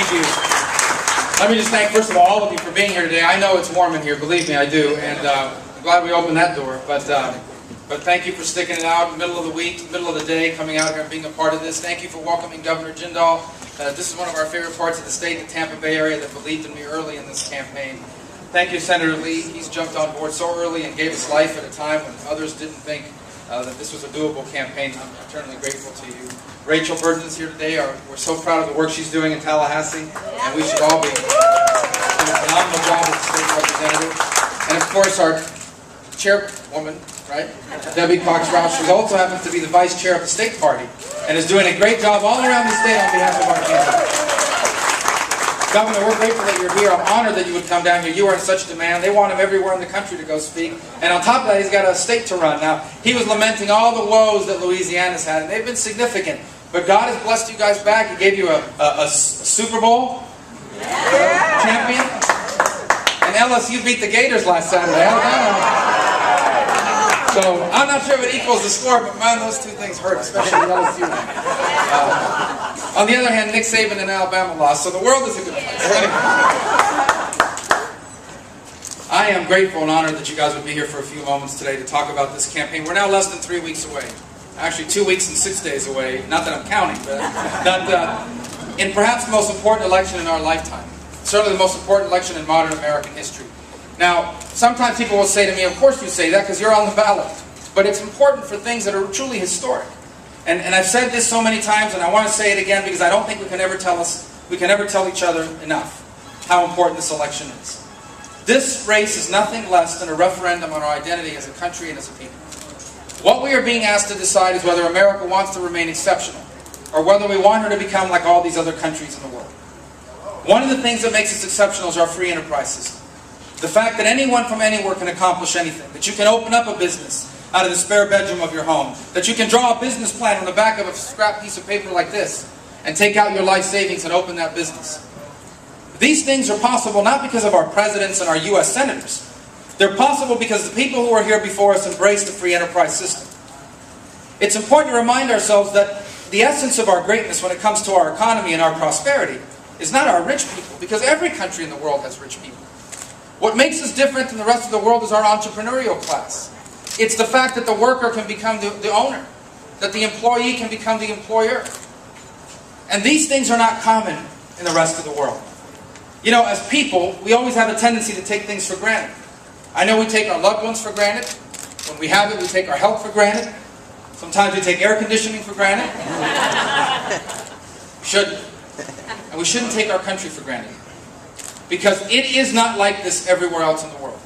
Thank you. Let me just thank, first of all of you for being here today. I know it's warm in here, believe me, I do, and I'm glad we opened that door. But thank you for sticking it out in the middle of the week, middle of the day, coming out here and being a part of this. Thank you for welcoming Governor Jindal. This is one of our favorite parts of the state, the Tampa Bay area, that believed in me early in this campaign. Thank you, Senator Lee. He's jumped on board so early and gave his life at a time when others didn't think that this was a doable campaign. I'm eternally grateful to you. Rachel Burton's here today. We're so proud of the work she's doing in Tallahassee, and we should all be doing a phenomenal job as a state representative. And of course, our chairwoman, right, Debbie Cox-Rouse, she also happens to be the vice chair of the state party, and is doing a great job all around the state on behalf of our campaign. Governor, we're grateful that you're here. I'm honored that you would come down here. You are in such demand. They want him everywhere in the country to go speak. And on top of that, he's got a state to run. Now, he was lamenting all the woes that Louisiana's had, and they've been significant. But God has blessed you guys back. He gave you a Super Bowl champion. And LSU beat the Gators last Saturday. So I'm not sure if it equals the score, but man, those two things hurt, especially the LSU one. On the other hand, Nick Saban and Alabama lost, so the world is a good place. I am grateful and honored that you guys would be here for a few moments today to talk about this campaign. We're now less than 3 weeks away. Actually, 2 weeks and 6 days away. Not that I'm counting, but in perhaps the most important election in our lifetime. Certainly the most important election in modern American history. Now, sometimes people will say to me, of course you say that because you're on the ballot. But it's important for things that are truly historic. And I've said this so many times, and I want to say it again because I don't think we can ever tell each other enough how important this election is. This race is nothing less than a referendum on our identity as a country and as a people. What we are being asked to decide is whether America wants to remain exceptional, or whether we want her to become like all these other countries in the world. One of the things that makes us exceptional is our free enterprise system. The fact that anyone from anywhere can accomplish anything, that you can open up a business out of the spare bedroom of your home, that you can draw a business plan on the back of a scrap piece of paper like this, and take out your life savings and open that business. These things are possible not because of our presidents and our U.S. senators. They're possible because the people who are here before us embrace the free enterprise system. It's important to remind ourselves that the essence of our greatness when it comes to our economy and our prosperity is not our rich people, because every country in the world has rich people. What makes us different than the rest of the world is our entrepreneurial class. It's the fact that the worker can become the owner, that the employee can become the employer. And these things are not common in the rest of the world. You know, as people, we always have a tendency to take things for granted. I know we take our loved ones for granted. When we have it, we take our health for granted. Sometimes we take air conditioning for granted. We shouldn't. And we shouldn't take our country for granted. Because it is not like this everywhere else in the world.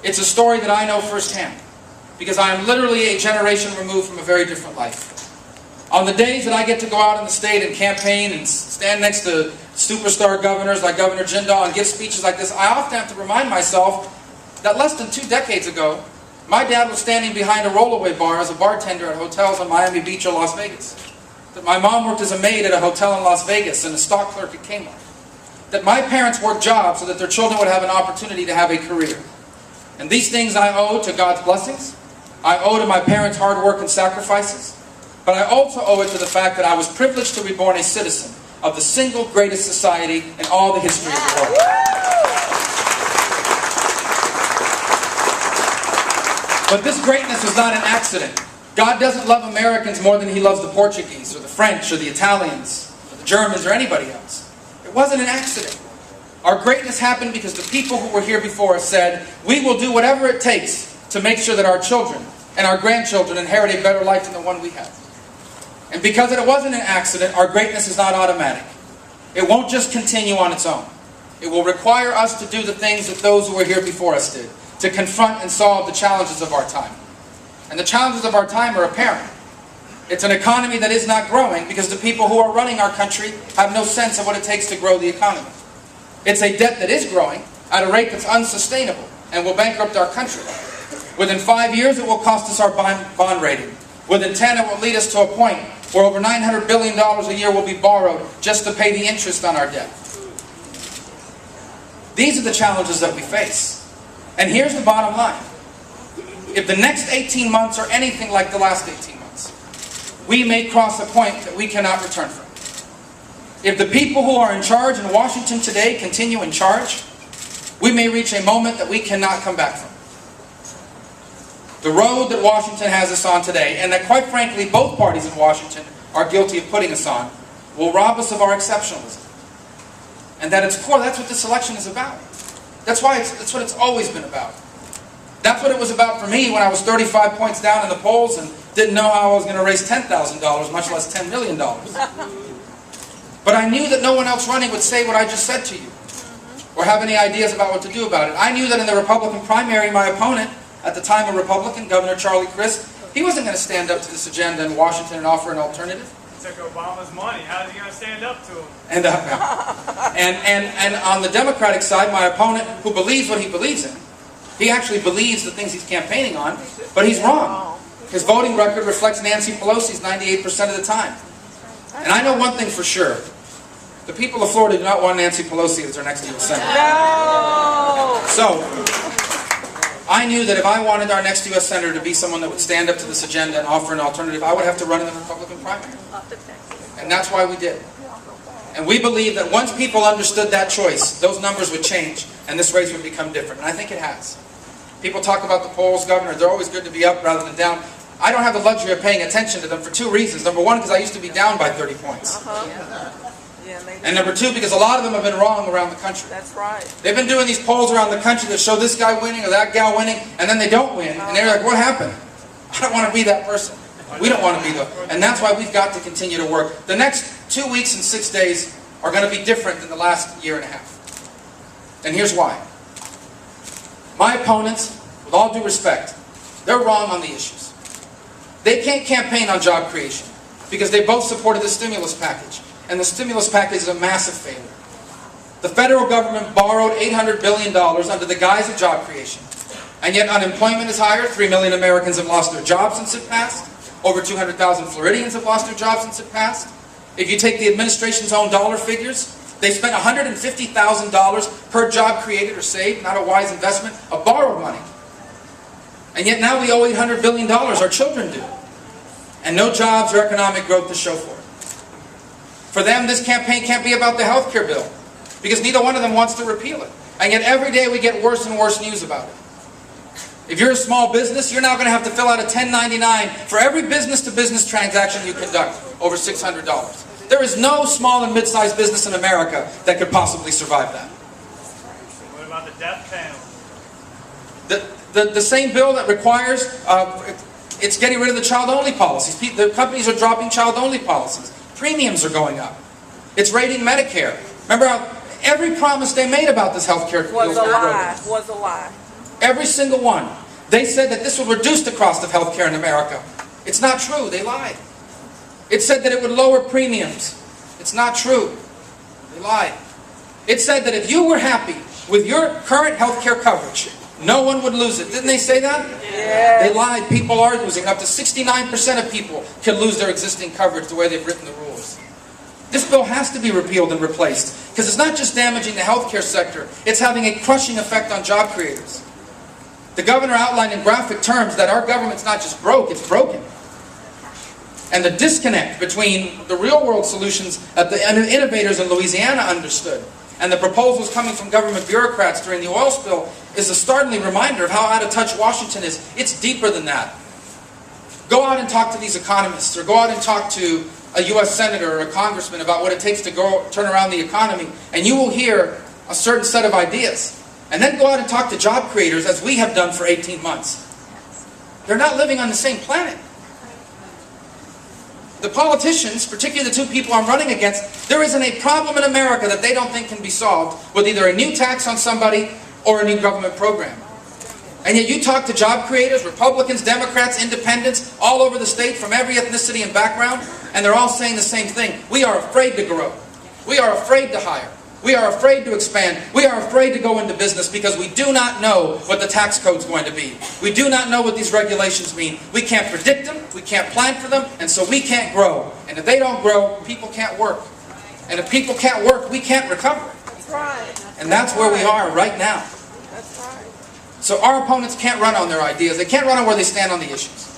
It's a story that I know firsthand. Because I am literally a generation removed from a very different life. On the days that I get to go out in the state and campaign and stand next to superstar governors like Governor Jindal and give speeches like this, I often have to remind myself that less than 2 decades ago, my dad was standing behind a rollaway bar as a bartender at hotels on Miami Beach or Las Vegas. That my mom worked as a maid at a hotel in Las Vegas and a stock clerk at Kmart. That my parents worked jobs so that their children would have an opportunity to have a career. And these things I owe to God's blessings. I owe to my parents' hard work and sacrifices. But I also owe it to the fact that I was privileged to be born a citizen of the single greatest society in all the history of the world. But this greatness was not an accident. God doesn't love Americans more than He loves the Portuguese, or the French, or the Italians, or the Germans, or anybody else. It wasn't an accident. Our greatness happened because the people who were here before us said, we will do whatever it takes to make sure that our children and our grandchildren inherit a better life than the one we have. And because it wasn't an accident, our greatness is not automatic. It won't just continue on its own. It will require us to do the things that those who were here before us did, to confront and solve the challenges of our time. And the challenges of our time are apparent. It's an economy that is not growing because the people who are running our country have no sense of what it takes to grow the economy. It's a debt that is growing at a rate that's unsustainable and will bankrupt our country. Within 5 years, it will cost us our bond rating. Within 10, it will lead us to a point where over $900 billion a year will be borrowed just to pay the interest on our debt. These are the challenges that we face. And here's the bottom line. If the next 18 months are anything like the last 18 months, we may cross a point that we cannot return from. If the people who are in charge in Washington today continue in charge, we may reach a moment that we cannot come back from. The road that Washington has us on today, and that quite frankly both parties in Washington are guilty of putting us on, will rob us of our exceptionalism. And at its core, that's what this election is about. That's what it's always been about. That's what it was about for me when I was 35 points down in the polls and didn't know how I was going to raise $10,000, much less $10 million. But I knew that no one else running would say what I just said to you, or have any ideas about what to do about it. I knew that in the Republican primary, my opponent, at the time a Republican, Governor Charlie Crist, he wasn't going to stand up to this agenda in Washington and offer an alternative. He took Obama's money. How is he going to stand up to him? And on the Democratic side, my opponent, who believes what he believes in, he actually believes the things he's campaigning on, but he's wrong. His voting record reflects Nancy Pelosi's 98% of the time. And I know one thing for sure. The people of Florida do not want Nancy Pelosi as their next U.S. Senator. No! So, I knew that if I wanted our next U.S. Senator to be someone that would stand up to this agenda and offer an alternative, I would have to run in the Republican primary. And that's why we did. And we believe that once people understood that choice, those numbers would change and this race would become different. And I think it has. People talk about the polls, Governor. They're always good to be up rather than down. I don't have the luxury of paying attention to them for two reasons. Number one, because I used to be down by 30 points. And number two, because a lot of them have been wrong around the country. That's right. They've been doing these polls around the country that show this guy winning or that gal winning, and then they don't win. And they're like, what happened? I don't want to be that person. We don't want to be the... And that's why we've got to continue to work. The next 2 weeks and 6 days are going to be different than the last year and a half. And here's why. My opponents, with all due respect, they're wrong on the issues. They can't campaign on job creation because they both supported the stimulus package. And the stimulus package is a massive failure. The federal government borrowed $800 billion under the guise of job creation. And yet unemployment is higher. 3 million Americans have lost their jobs since it passed. Over 200,000 Floridians have lost their jobs since it passed. If you take the administration's own dollar figures, they spent $150,000 per job created or saved, not a wise investment, of borrowed money. And yet now we owe $800 billion, our children do. And no jobs or economic growth to show for it. For them, this campaign can't be about the health care bill, because neither one of them wants to repeal it. And yet every day we get worse and worse news about it. If you're a small business, you're now going to have to fill out a 1099 for every business-to-business transaction you conduct, over $600. There is no small and mid-sized business in America that could possibly survive that. What about the death The penalty? same bill that requires, it's getting rid of the child-only policies. The companies are dropping child-only policies. Premiums are going up. It's raiding Medicare. Remember how every promise they made about this health care was a lie. Was a lie. Every single one. They said that this would reduce the cost of health care in America. It's not true. They lied. It said that it would lower premiums. It's not true. They lied. It said that if you were happy with your current health care coverage, no one would lose it. Didn't they say that? Yes. They lied. People are losing. Up to 69% of people can lose their existing coverage the way they've written the rules. This bill has to be repealed and replaced, because it's not just damaging the healthcare sector, it's having a crushing effect on job creators. The governor outlined in graphic terms that our government's not just broke, it's broken. And the disconnect between the real-world solutions that the innovators in Louisiana understood and the proposals coming from government bureaucrats during the oil spill is a startling reminder of how out of touch Washington is. It's deeper than that. Go out and talk to these economists, or go out and talk to a U.S. senator or a congressman about what it takes to turn around the economy, and you will hear a certain set of ideas. And then go out and talk to job creators, as we have done for 18 months. They're not living on the same planet. The politicians, particularly the two people I'm running against, there isn't a problem in America that they don't think can be solved with either a new tax on somebody or a new government program. And yet you talk to job creators, Republicans, Democrats, Independents, all over the state from every ethnicity and background, and they're all saying the same thing. We are afraid to grow. We are afraid to hire. We are afraid to expand. We are afraid to go into business because we do not know what the tax code's going to be. We do not know what these regulations mean. We can't predict them. We can't plan for them. And so we can't grow. And if they don't grow, people can't work. And if people can't work, we can't recover. That's right. And that's where we are right now. That's right. So our opponents can't run on their ideas. They can't run on where they stand on the issues.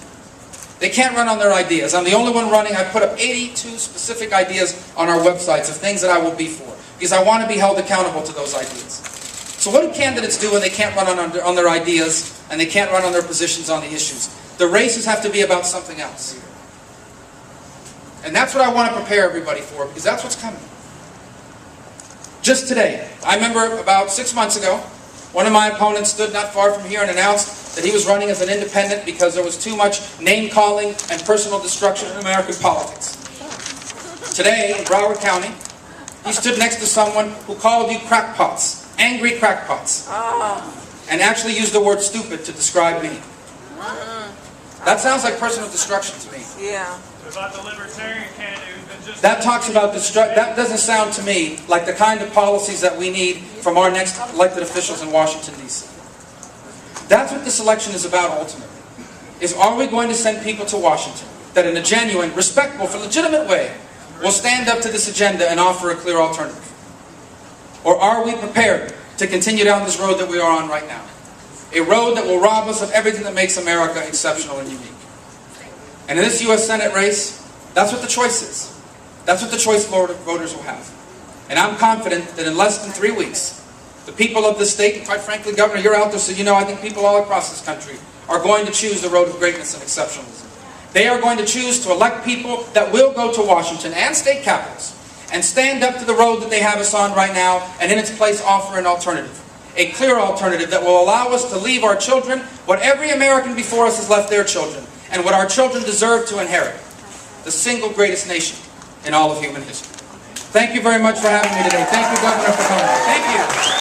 They can't run on their ideas. I'm the only one running. I put up 82 specific ideas on our websites of things that I will be for, because I want to be held accountable to those ideas. So what do candidates do when they can't run on their ideas and they can't run on their positions on the issues? The races have to be about something else. And that's what I want to prepare everybody for, because that's what's coming. Just today, I remember about 6 months ago, one of my opponents stood not far from here and announced that he was running as an independent because there was too much name-calling and personal destruction in American politics. Today, in Broward County, he stood next to someone who called you crackpots, angry crackpots, and actually used the word stupid to describe me. That sounds like personal destruction to me. Yeah. What about the libertarian candidate who's been just... That talks about that doesn't sound to me like the kind of policies that we need from our next elected officials in Washington, D.C. That's what this election is about ultimately. Is, are we going to send people to Washington that in a genuine, respectful, legitimate way will stand up to this agenda and offer a clear alternative? Or are we prepared to continue down this road that we are on right now? A road that will rob us of everything that makes America exceptional and unique. And in this U.S. Senate race, that's what the choice is. That's what the choice voters will have. And I'm confident that in less than 3 weeks, the people of this state, and quite frankly, Governor, you're out there, so you know I think people all across this country are going to choose the road of greatness and exceptionalism. They are going to choose to elect people that will go to Washington and state capitals and stand up to the road that they have us on right now, and in its place offer an alternative. A clear alternative that will allow us to leave our children what every American before us has left their children, and what our children deserve to inherit: the single greatest nation in all of human history. Thank you very much for having me today. Thank you, Governor, for coming. Thank you.